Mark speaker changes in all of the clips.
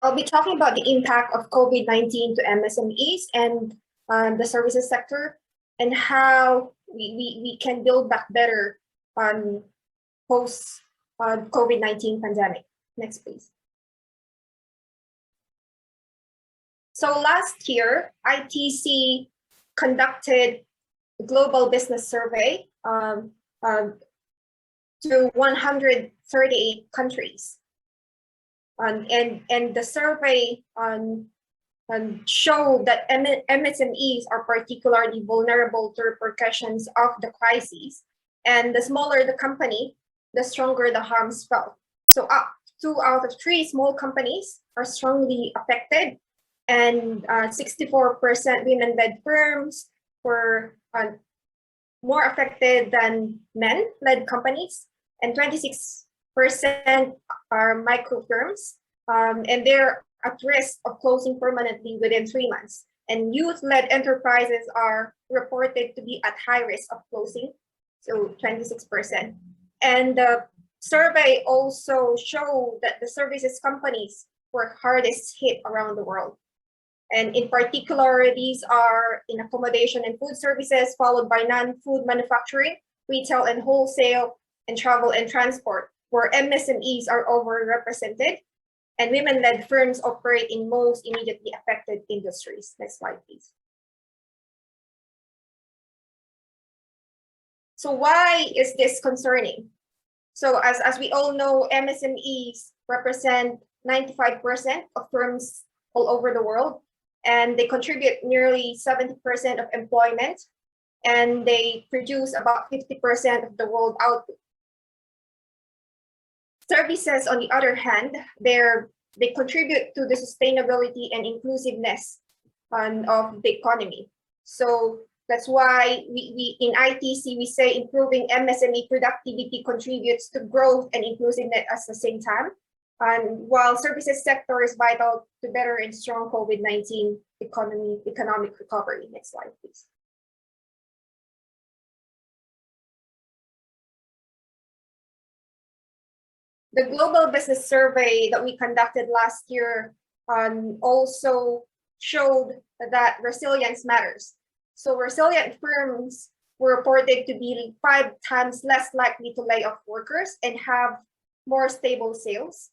Speaker 1: I'll be talking about the impact of COVID-19 to MSMEs and the services sector, and how we can build back better on post COVID-19 pandemic. Next, please. So last year, ITC conducted a global business survey to 138 countries. And the survey showed that MSMEs are particularly vulnerable to repercussions of the crises. And the smaller the company, the stronger the harms felt. So 2 out of 3 small companies are strongly affected, and 64% women-led firms were more affected than men-led companies, and 26% are micro firms, and they're at risk of closing permanently within 3 months. And youth-led enterprises are reported to be at high risk of closing, so 26%. And the survey also showed that the services companies were hardest hit around the world. And in particular, these are in accommodation and food services, followed by non-food manufacturing, retail and wholesale, and travel and transport, where MSMEs are overrepresented, and women-led firms operate in most immediately affected industries. Next slide, please. So why is this concerning? So as we all know, MSMEs represent 95% of firms all over the world, and they contribute nearly 70% of employment, and they produce about 50% of the world output. Services, on the other hand, they contribute to the sustainability and inclusiveness of the economy. So that's why we in ITC, we say improving MSME productivity contributes to growth and inclusiveness at the same time. And while services sector is vital to better and strong COVID-19 economic recovery. Next slide, please. The global business survey that we conducted last year also showed that resilience matters. So resilient firms were reported to be 5 times less likely to lay off workers and have more stable sales.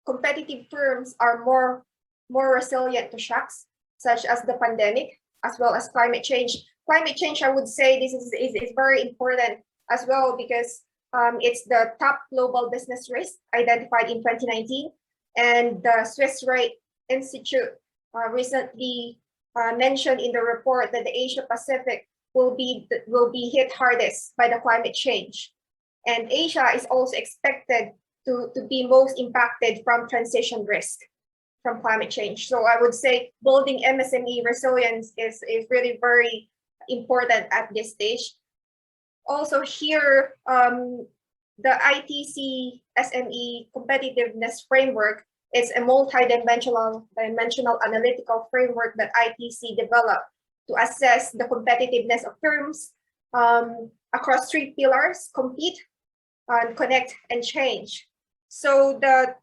Speaker 1: Competitive firms are more resilient to shocks, such as the pandemic, as well as climate change. Climate change, I would say this is very important as well, because it's the top global business risk identified in 2019. And the Swiss Rate Institute recently mentioned in the report that the Asia Pacific will be hit hardest by the climate change. And Asia is also expected to be most impacted from transition risk from climate change. So I would say building MSME resilience is really very important at this stage. Also here, the ITC SME competitiveness framework is a multi-dimensional analytical framework that ITC developed to assess the competitiveness of firms across 3 pillars: compete, connect, and change. So the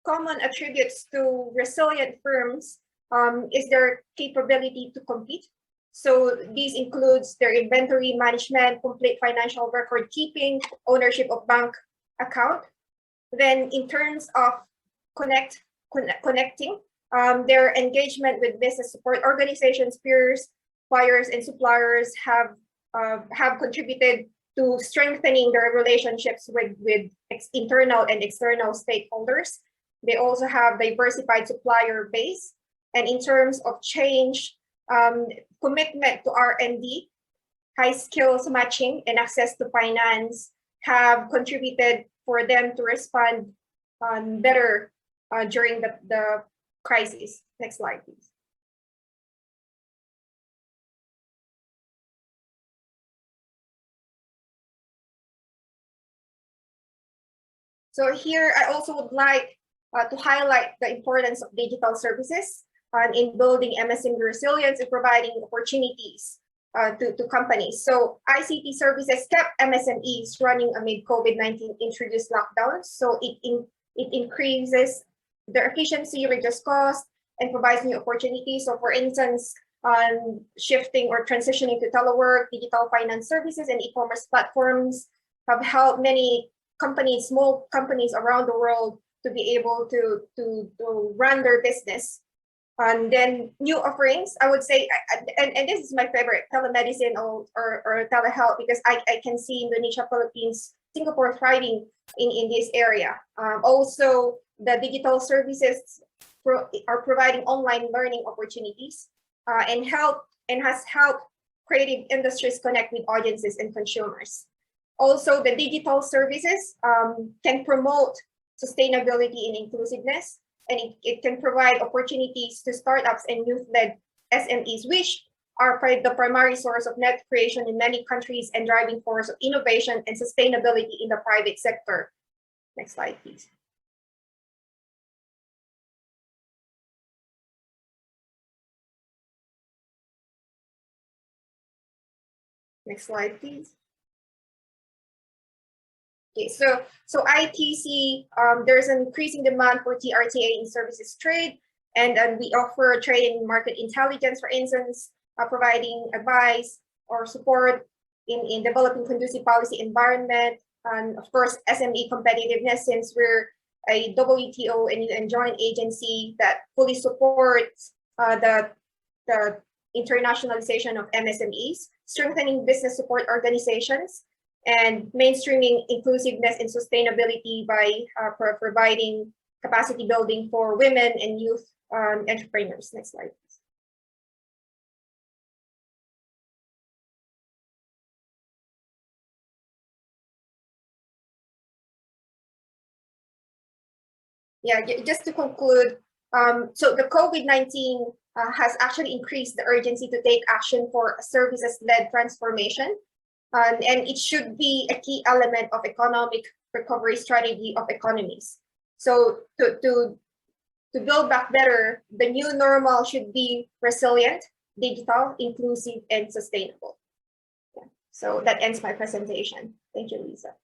Speaker 1: common attributes to resilient firms is their capability to compete. So these includes their inventory management, complete financial record keeping, ownership of bank account. Then in terms of connecting, their engagement with business support organizations, peers, buyers, and suppliers have contributed to strengthening their relationships with internal and external stakeholders. They also have diversified supplier base. And in terms of change, commitment to R&D, high skills matching, and access to finance have contributed for them to respond better during the crisis. Next slide, please. So here, I also would like to highlight the importance of digital services in building MSME resilience and providing opportunities to companies. So ICT services kept MSMEs running amid COVID-19 introduced lockdowns. So it increases their efficiency, reduce cost, and provides new opportunities. So for instance, shifting or transitioning to telework, digital finance services, and e-commerce platforms have helped many companies, small companies around the world, to be able to run their business. And then new offerings, I would say, and this is my favorite, telemedicine or telehealth, because I can see Indonesia, Philippines, Singapore thriving in this area. Also, the digital services are providing online learning opportunities and has helped creative industries connect with audiences and consumers. Also, the digital services can promote sustainability and inclusiveness, and it can provide opportunities to startups and youth-led SMEs, which are the primary source of net creation in many countries and driving force of innovation and sustainability in the private sector. Next slide, please. Next slide, please. Okay, so ITC, there's an increasing demand for TRTA in services trade, and we offer trade and market intelligence, for instance, providing advice or support in developing conducive policy environment, and of course SME competitiveness, since we're a WTO and joint agency that fully supports the internationalization of MSMEs, strengthening business support organizations, and mainstreaming inclusiveness and sustainability by providing capacity building for women and youth entrepreneurs. Next slide. Yeah, just to conclude, so the COVID-19 has actually increased the urgency to take action for services-led transformation. And it should be a key element of economic recovery strategy of economies. So to build back better, the new normal should be resilient, digital, inclusive, and sustainable. Yeah. So that ends my presentation. Thank you, Lisa.